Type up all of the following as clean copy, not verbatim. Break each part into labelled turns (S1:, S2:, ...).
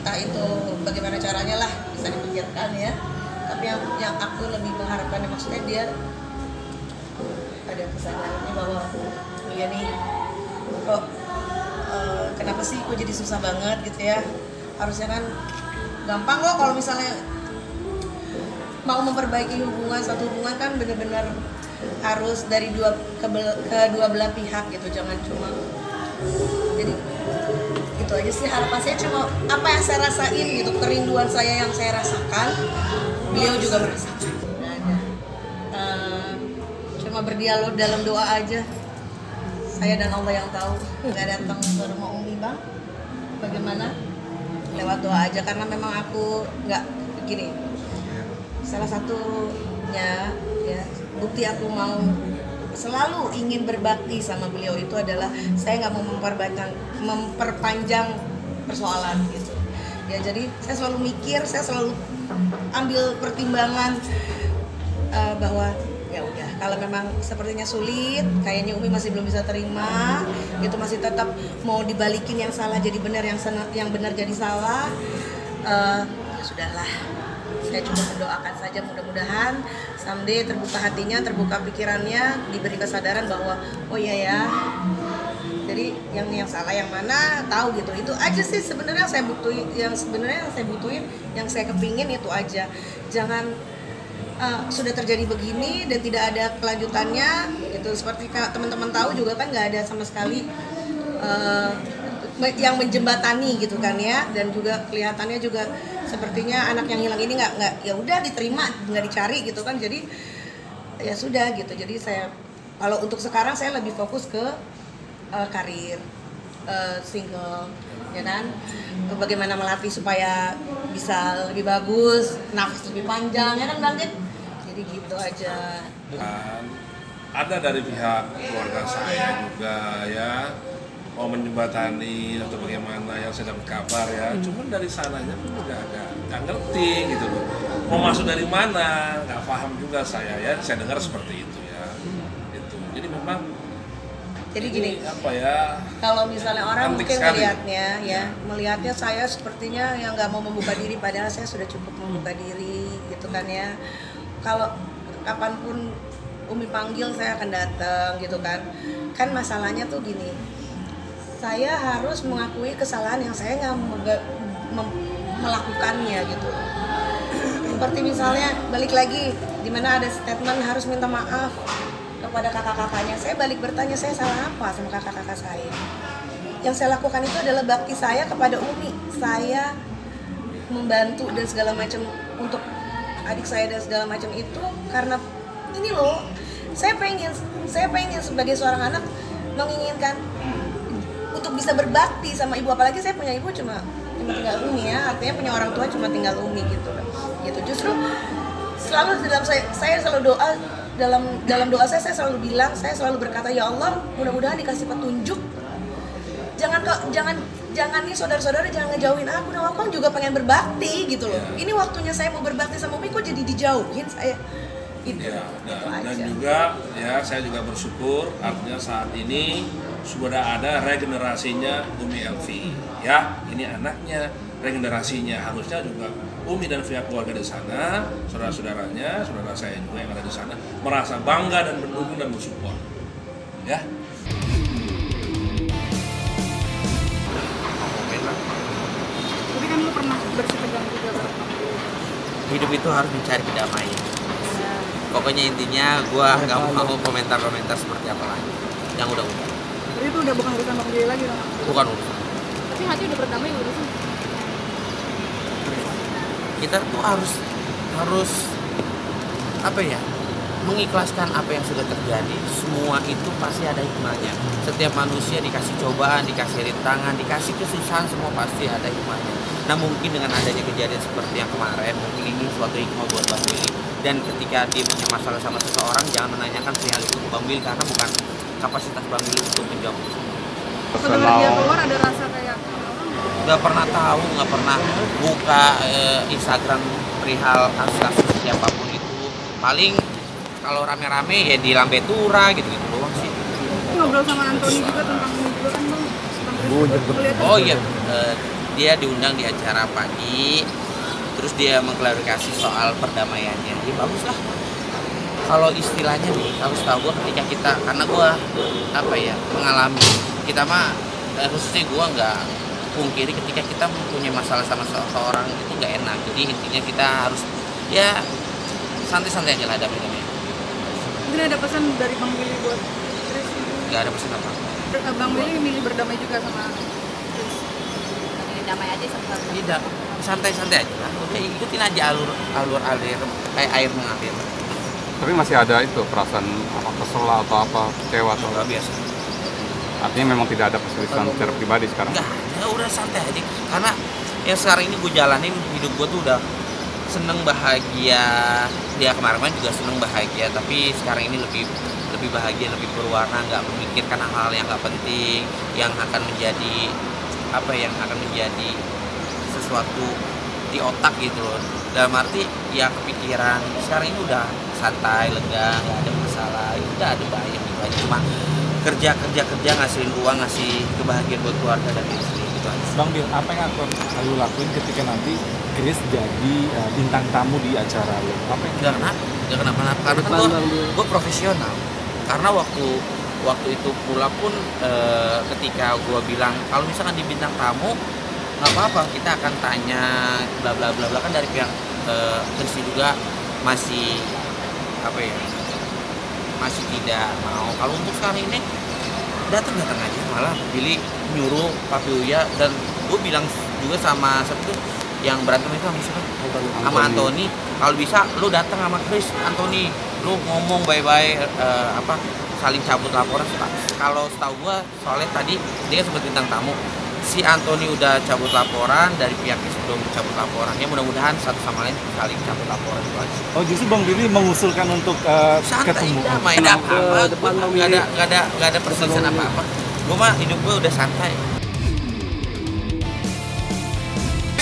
S1: entah itu bagaimana caranya lah, bisa dipikirkan ya. Tapi yang aku lebih mengharapkan, maksudnya dia ada kesadarannya bahwa iya nih kok kenapa sih kok jadi susah banget gitu ya. Harusnya kan gampang loh kalau misalnya mau memperbaiki hubungan, satu hubungan kan benar-benar harus dari kedua belah pihak gitu, jangan cuma. Jadi itu aja sih harapan saya, cuma apa yang saya rasain gitu, kerinduan saya yang saya rasakan, beliau juga merasakan. Cuma berdialog dalam doa aja. Saya dan Allah yang tahu. Nggak datang ke rumah Umi Bang, bagaimana? Lewat doa aja, karena memang aku nggak begini. Salah satunya ya bukti aku mau selalu ingin berbakti sama beliau itu adalah saya nggak mau memperpanjang persoalan gitu ya. Jadi saya selalu mikir, saya selalu ambil pertimbangan bahwa ya udah, kalau memang sepertinya sulit, kayaknya Umi masih belum bisa terima gitu, masih tetap mau dibalikin yang salah jadi benar, yang benar jadi salah, ya sudahlah. Saya cuma mendoakan saja, mudah-mudahan someday terbuka hatinya, terbuka pikirannya, diberi kesadaran bahwa oh iya ya, jadi yang salah yang mana tahu gitu. Itu aja sih sebenarnya saya butuhin, yang saya kepingin itu aja. Jangan sudah terjadi begini dan tidak ada kelanjutannya gitu. Seperti teman-teman tahu juga kan, nggak ada sama sekali yang menjembatani gitu kan ya, dan juga kelihatannya juga sepertinya anak yang hilang ini nggak ya udah diterima, nggak dicari gitu kan. Jadi ya sudah gitu. Jadi saya kalau untuk sekarang saya lebih fokus ke karir, single ya kan, bagaimana melatih supaya bisa lebih bagus, nafas lebih panjang ya kan Bang Dit. Jadi gitu aja.
S2: Ada dari pihak keluarga saya juga ya mau menjembatani atau bagaimana, yang saya dapat kabar ya. Cuman dari sananya pun juga nggak ngerti gitu loh. Mau masuk dari mana, nggak paham juga saya ya. Saya dengar seperti itu ya. Itu. Jadi memang.
S1: Jadi gini.
S2: Apa ya?
S1: Kalau misalnya orang mungkin
S2: sekali.
S1: melihatnya saya sepertinya yang nggak mau membuka diri, padahal saya sudah cukup membuka diri gitu kan ya. Kalau kapanpun Umi panggil saya akan datang gitu kan. Kan masalahnya tuh gini. Saya harus mengakui kesalahan yang saya nggak melakukannya gitu. Seperti misalnya balik lagi, dimana ada statement harus minta maaf kepada kakak-kakaknya. Saya balik bertanya, saya salah apa sama kakak-kakak saya? Yang saya lakukan itu adalah bakti saya kepada Umi. Saya membantu dan segala macam untuk adik saya dan segala macam itu karena ini loh. Saya pengen sebagai seorang anak menginginkan untuk bisa berbakti sama ibu, apalagi saya punya ibu cuma tinggal Umi ya, artinya punya orang tua cuma tinggal Umi gitu. Justru selalu dalam saya selalu doa, dalam doa saya selalu bilang, saya selalu berkata, ya Allah, mudah-mudahan dikasih petunjuk. Jangan nih saudara-saudara jangan ngejauhin aku, nah aku kan juga pengen berbakti gitu loh. Ini waktunya saya mau berbakti sama Umi, kok jadi dijauhin saya. Itu
S2: dan juga ya saya juga bersyukur artinya saat ini sudah ada regenerasinya Umi Elvi ya, ini anaknya, regenerasinya harusnya juga Umi dan pihak keluarga di sana, saudara-saudaranya, saudara saya juga yang ada di sana merasa bangga dan mendukung dan bersupport ya.
S3: Tapi kan lu pernah bersih tegang juga kan?
S4: Hidup itu harus mencari kedamaian. Pokoknya intinya gue nggak mau komentar-komentar seperti apa lagi yang udah-udah.
S3: Jadi itu udah bukan urusan Bang Billy lagi kan?
S4: Bukan urusan.
S3: Tapi hati udah berdamai urusan.
S4: Kita tuh harus apa ya, mengikhlaskan apa yang sudah terjadi. Semua itu pasti ada hikmahnya. Setiap manusia dikasih cobaan, dikasih rintangan, dikasih kesusahan, semua pasti ada hikmahnya. Nah mungkin dengan adanya kejadian seperti yang kemarin, mungkin ini suatu hikmah buat Bang Billy. Dan ketika dia punya masalah sama seseorang, jangan menanyakan perihal itu ke Bang Billy, karena bukan kapasitas Bang Billy untuk menjawab.
S3: Setelah dia keluar ada rasa kayak
S4: Nggak pernah tahu, nggak pernah buka Instagram perihal kasus-kasus siapapun itu. Paling kalau rame-rame ya di Lambe Tura gitu-gitu doang sih.
S3: ngobrol sama Antoni juga tentang ini juga kan Bang?
S4: Oh iya, dia diundang di acara pagi, terus dia mengklarifikasi soal perdamaiannya. Ya bagus lah. Kalau istilahnya nih, kalau setahu gue ketika kita, karena gue mengalami, kita mah khususnya gue nggak pungkiri ketika kita mempunyai masalah sama seseorang itu nggak enak. Jadi intinya kita harus ya santai-santai aja lah damai-damai.
S3: Mungkin ada pesan dari Bang Willy buat Chris?
S4: Nggak ada pesan apa.
S3: Bang Willy milih berdamai juga sama Chris.
S5: Damai aja sama
S4: Tidak, santai-santai aja lah. Udah ikutin aja alur alir kayak air mengalir.
S6: Tapi masih ada itu perasaan kesel atau apa, kecewa atau
S4: Nggak biasa.
S6: artinya memang tidak ada perselisihan secara pribadi sekarang.
S4: Nggak, ya udah santai aja. Karena yang sekarang ini gue jalanin hidup gue tuh udah seneng bahagia. Dia kemarin juga seneng bahagia, tapi sekarang ini lebih bahagia, lebih berwarna, nggak memikirkan hal-hal yang nggak penting, yang akan menjadi sesuatu di otak gitu loh. Dalam arti ya kepikiran sekarang ini udah santai, lega, nggak ada masalah, udah ada banyak gitu aja, cuma kerja ngasilin uang, ngasih kebahagiaan buat keluarga dan istri gitu aja.
S7: Bang Bil, apa yang akan lu lakuin ketika nanti Chris jadi bintang tamu di acara lu? Apa yang
S4: Nggak kenapa-napa, karena kan gue profesional. Karena waktu itu pula pun ketika gue bilang kalau misalkan di bintang tamu nggak apa-apa, kita akan tanya bla bla bla bla, kan dari pihak Chris juga masih masih tidak mau. Kalau untuk sekarang ini datang aja, malah Billy nyuruh Papi Uya, dan gue bilang juga sama satu yang berantem itu sama Anthony, kalau bisa lu datang sama Chris, Anthony lu ngomong bye-bye, saling cabut laporan. Kalau setahu gue soalnya tadi dia sempat bintang tamu, si Anthony udah cabut laporan, dari pihak Chris belum cabut laporan. Ya mudah-mudahan satu sama lain saling cabut laporan itu aja.
S7: Oh, justru Bang Billy mengusulkan untuk
S4: santai,
S7: ketemu.
S4: damai, nggak ada perselisihan apa-apa. Gue mah hidup gue udah santai.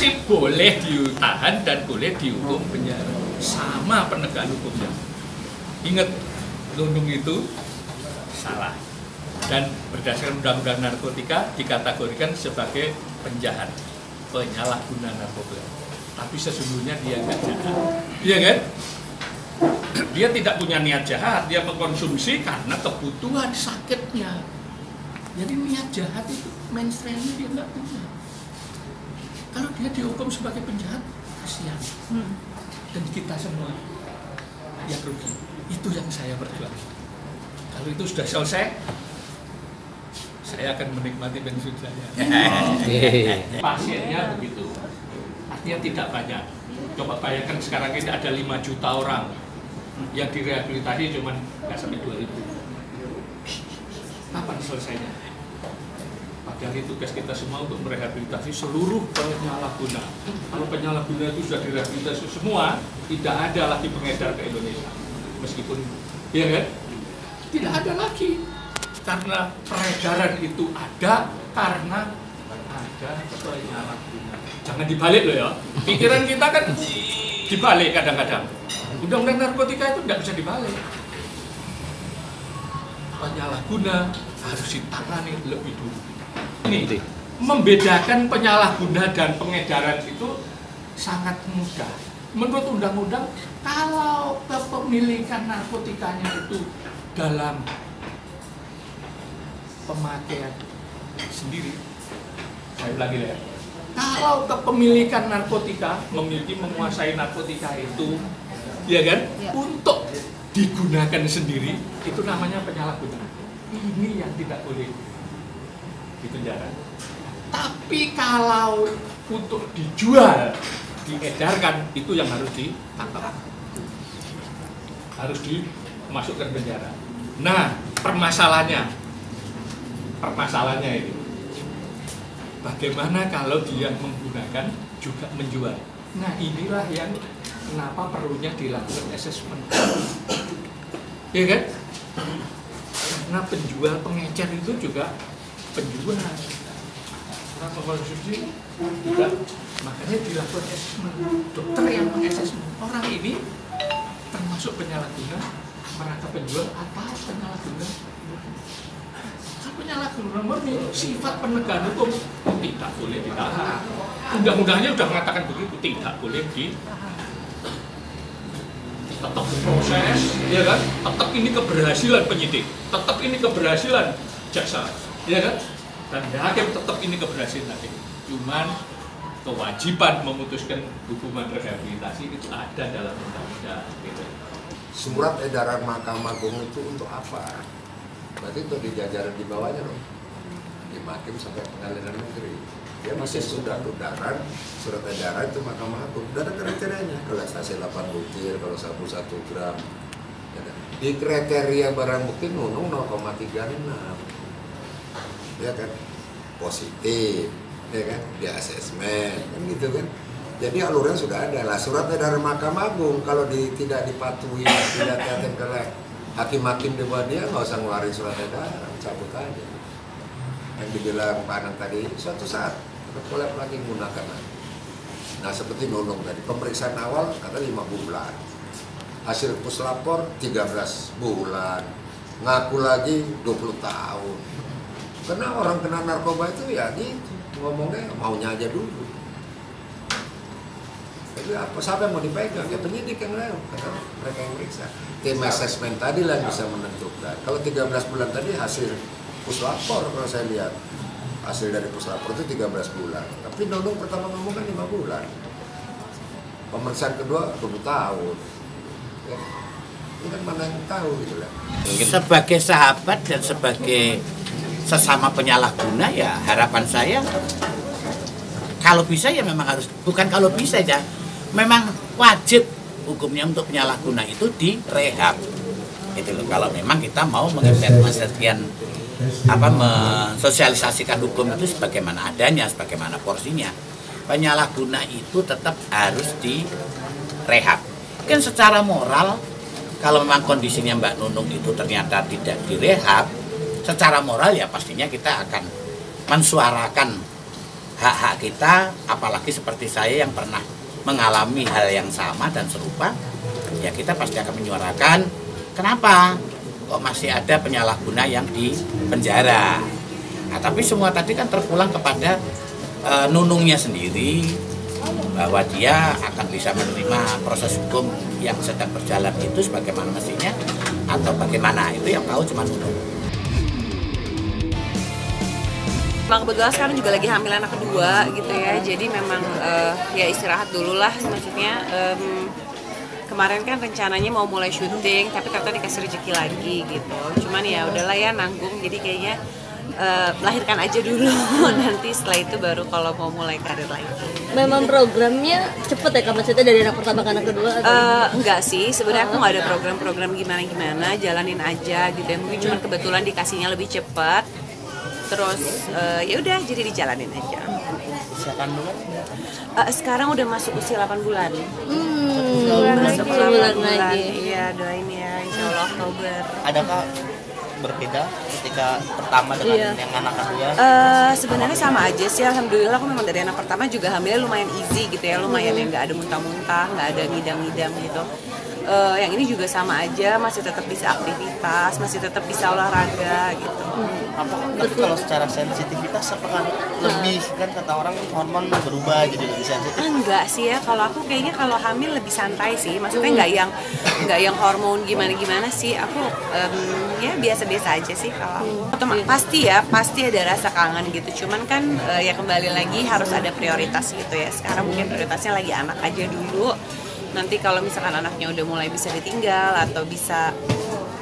S8: Sih boleh ditahan dan boleh dihukum penjara sama penegak hukumnya. Ingat, Lundung itu salah dan berdasarkan undang-undang narkotika dikategorikan sebagai penjahat, penyalahguna narkoba. Tapi sesungguhnya dia nggak jahat, iya kan? Dia tidak punya niat jahat, dia mengkonsumsi karena kebutuhan sakitnya. Jadi niat jahat itu mainstreamnya dia nggak punya. Kalau dia dihukum sebagai penjahat, kasihan. Dan kita semua yang rugi. Itu yang saya perjuangkan. Kalau itu sudah selesai, saya akan menikmati pensiun saya. Pasiennya begitu. Artinya tidak banyak. Coba bayangkan sekarang ini ada 5 juta orang yang direhabilitasi cuma nggak sampai 2.000. Kapan selesainya? Padahal itu tugas kita semua untuk merehabilitasi seluruh penyalahguna. Kalau penyalahguna itu sudah direhabilitasi semua, tidak ada lagi pengedar ke Indonesia. Meskipun, ya kan? Tidak ada lagi. Karena peredaran itu ada karena ada penyalahguna. Jangan dibalik loh ya. Pikiran kita kan dibalik kadang-kadang. Undang-undang narkotika itu tidak bisa dibalik. Penyalahguna harus ditangani lebih dulu. Ini membedakan penyalahguna dan pengedaran itu sangat mudah. Menurut undang-undang, kalau kepemilikan narkotikanya itu dalam pemakaian sendiri, saya ulangi ya. Kalau kepemilikan narkotika, menguasai narkotika itu, ya kan, untuk digunakan sendiri, itu namanya penyalahgunaan. Ini yang tidak boleh di penjara. Tapi kalau untuk dijual, diedarkan, itu yang harus ditangkap, harus dimasukkan penjara. Nah, permasalahannya ini, bagaimana kalau dia menggunakan juga menjual? Nah, inilah yang kenapa perlunya dilakukan assessment, ya kan? Karena penjual pengecer itu juga penjual, orang mengkonsumsi juga, makanya dilakukan assessment. Dokter yang mengassessment orang ini termasuk penyalahguna, mereka penjual apa penyalahguna. Kan penyalahguna murni, sifat penegakan hukum tidak boleh ditahan. Undang-undangnya sudah mengatakan begitu, tidak boleh tetap proses, ya kan? Tetap ini keberhasilan penyidik, tetap ini keberhasilan jaksa, ya kan? Dan hakim tetap ini keberhasilan hakim. Cuman kewajiban memutuskan hukuman rehabilitasi itu ada dalam undang-undang. Gitu.
S9: Surat edaran Mahkamah Agung itu untuk apa? Berarti itu di jajaran di bawahnya dong, di hakim sampai pengadilan negeri. Dia masih sudah edaran, surat edaran itu Mahkamah Agung. Udah ada kriterianya, kalau ekstasi 8 butir, kalau sabu 1 gram. Di kriteria barang bukti Nunung 0,36, ya kan, positif, ya kan, di asesmen, kan gitu kan. Jadi alurnya sudah ada lah. Surat edaran Mahkamah Agung kalau tidak dipatuhi, tidak diaten oleh hakim-hakim di bawah dia, nggak usah ngeluarin surat edaran, cabut aja. Yang dibilang Pak Anang tadi, suatu saat kolab lagi menggunakan. Nah seperti Nunung tadi, pemeriksaan awal kata 5 bulan, hasil puslapor 13 bulan, ngaku lagi 20 tahun. Karena orang kena narkoba itu ya gitu, ngomongnya maunya aja dulu. Jadi apa, siapa yang mau dipegang? Ya penyidik yang lain, kata mereka yang meriksa. Tim asesmen tadi lah bisa menentukan. Kalau 13 bulan tadi hasil puslapor kalau saya lihat. Hasil dari puslapor itu 13 bulan. Tapi Nunung pertama ngomong kan 5 bulan. Pemeriksaan kedua 20 tahun. Ya. Ini kan mana yang tahu gitu lah.
S4: Sebagai sahabat dan sebagai sesama penyalahguna ya harapan saya kalau bisa ya memang harus, bukan kalau bisa ya, memang wajib hukumnya untuk penyalahguna itu direhab. Itu loh, kalau memang kita mau mengimplementasikan mensosialisasikan hukum itu sebagaimana adanya, sebagaimana porsinya. Penyalahguna itu tetap harus direhab. Mungkin secara moral, kalau memang kondisinya Mbak Nunung itu ternyata tidak direhab, secara moral ya pastinya kita akan mensuarakan hak-hak kita, apalagi seperti saya yang pernah mengalami hal yang sama dan serupa, ya kita pasti akan menyuarakan kenapa kok masih ada penyalahguna yang di penjara. Nah, tapi semua tadi kan terpulang kepada Nunungnya sendiri, bahwa dia akan bisa menerima proses hukum yang sedang berjalan itu sebagaimana mestinya atau bagaimana, itu yang tahu cuma Nunung.
S5: Memang kebetulan sekarang juga lagi hamil anak kedua gitu ya, jadi memang ya istirahat dulu lah, maksudnya kemarin kan rencananya mau mulai syuting tapi ternyata dikasih rezeki lagi gitu, cuman ya udahlah ya nanggung, jadi kayaknya lahirkan aja dulu nanti setelah itu baru kalau mau mulai karir lagi.
S10: Memang programnya cepet ya Kak, maksudnya dari anak pertama ke anak kedua?
S5: Enggak sih, sebenarnya aku nggak ada program-program gimana-gimana, jalanin aja gitu ya, mungkin cuma kebetulan dikasihnya lebih cepat. Terus ya udah jadi dijalanin aja.
S4: Usia kandungan?
S5: Sekarang udah masuk usia 8 bulan.
S10: Masuk 8 bulan lagi.
S5: Iya, doain ya, insya Allah Oktober.
S4: Adakah berbeda ketika pertama dengan yang anak kedua?
S5: Sebenarnya sama aja sih, alhamdulillah aku memang dari anak pertama juga hamilnya lumayan easy gitu ya, lumayan yang nggak ada muntah-muntah, nggak ada ngidam-ngidam gitu. Yang ini juga sama aja, masih tetap bisa aktivitas, masih tetap bisa olahraga gitu.
S4: Tapi kalau secara sensitivitas apakah lebih, kan kata orang hormon berubah jadi lebih sensitif?
S5: Enggak sih ya, kalau aku kayaknya kalau hamil lebih santai sih, maksudnya nggak yang hormon gimana sih, aku ya biasa-biasa aja sih kalau pasti ada rasa kangen gitu, cuman kan ya kembali lagi harus ada prioritas gitu ya. Sekarang mungkin prioritasnya lagi anak aja dulu. Nanti kalau misalkan anaknya udah mulai bisa ditinggal atau bisa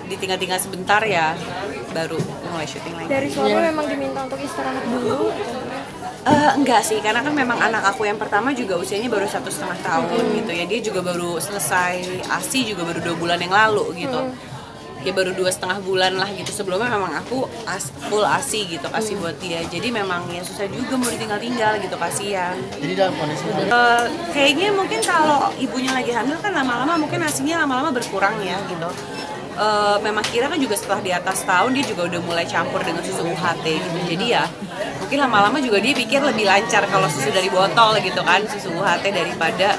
S5: ditinggal-tinggal sebentar ya baru mulai syuting lagi.
S10: Dari suami memang diminta untuk istirahat dulu?
S5: Enggak sih, karena kan memang anak aku yang pertama juga usianya baru 1,5 tahun gitu ya. Dia juga baru selesai ASI juga baru 2 bulan yang lalu gitu. Ya baru 2,5 bulan lah gitu. Sebelumnya memang aku full ASI gitu, kasih buat dia. Jadi memang ya susah juga mau ditinggal-tinggal gitu, kasihan.
S4: Jadi dalam kondisi
S5: kayaknya mungkin kalau ibunya lagi hamil kan lama-lama mungkin ASInya lama-lama berkurang ya gitu. Memang Kira kan juga setelah di atas tahun dia juga udah mulai campur dengan susu UHT gitu. Jadi ya mungkin lama-lama juga dia pikir lebih lancar kalau susu dari botol gitu kan, susu UHT daripada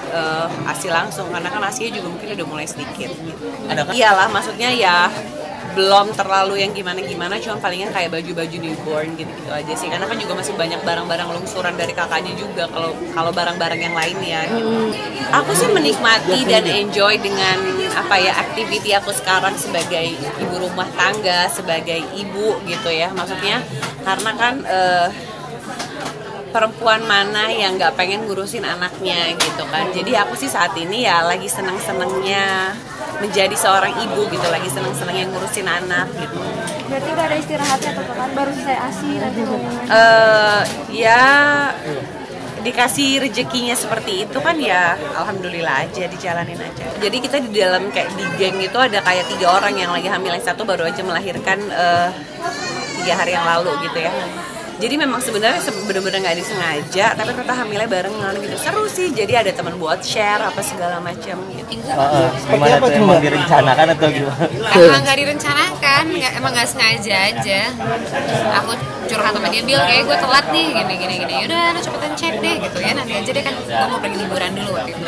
S5: ASI langsung, karena kan ASInya juga mungkin udah mulai sedikit gitu. Iyalah, maksudnya ya belum terlalu yang gimana-gimana, cuma palingan kayak baju-baju newborn gitu-gitu aja sih. Karena kan juga masih banyak barang-barang lungsuran dari kakaknya juga kalau barang-barang yang lain ya gitu. Aku sih menikmati dan enjoy dengan aktiviti aku sekarang sebagai ibu rumah tangga, sebagai ibu gitu ya. Maksudnya karena kan perempuan mana yang nggak pengen ngurusin anaknya gitu kan. Jadi aku sih saat ini ya lagi seneng-senengnya menjadi seorang ibu gitu, lagi seneng-senengnya ngurusin anak gitu.
S10: Berarti udah ada istirahatnya tuh kan, baru selesai ASI nanti
S5: ya dikasih rezekinya seperti itu kan ya alhamdulillah aja, dijalanin aja. Jadi kita di dalam kayak di geng itu ada kayak 3 orang yang lagi hamil, yang satu baru aja melahirkan 3 hari yang lalu gitu ya. Jadi memang sebenarnya bener-bener nggak disengaja, tapi ternyata hamilnya barengan gitu. Seru sih, jadi ada teman buat share apa segala macam gitu.
S11: Gimana tuh, emang direncanakan atau gimana?
S12: Emang nggak direncanakan, emang nggak sengaja aja. Aku curhat sama dia, Bil, kayak gue telat nih, gini. Yaudah, lu cepetan cek deh gitu ya, nanti aja deh kan gue mau pergi liburan dulu waktu itu.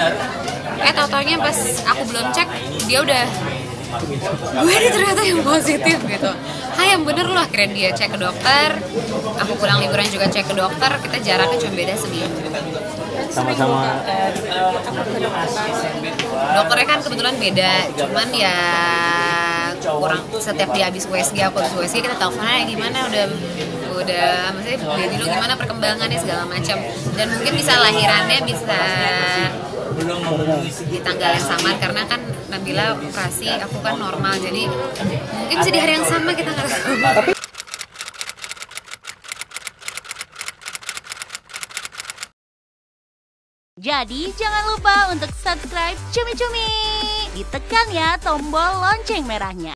S12: Tau-taunya pas aku belum cek, dia udah gue ini ternyata yang positif gitu. Yang bener loh, akhirnya dia cek ke dokter, aku pulang liburan juga cek ke dokter, kita jaraknya cuma beda seminggu.
S11: Sama-sama
S12: dokternya kan kebetulan beda, cuman ya kurang, setiap dia habis USG aku habis USG kita teleponnya gimana, udah maksudnya baby lu gimana perkembangannya segala macam, dan mungkin bisa lahirannya bisa di tanggal yang sama karena kan Nabila operasi, aku kan normal, jadi mungkin bisa di hari yang sama, kita nggak tahu.
S13: Jadi jangan lupa untuk subscribe Cumi Cumi. Ditekan ya tombol lonceng merahnya.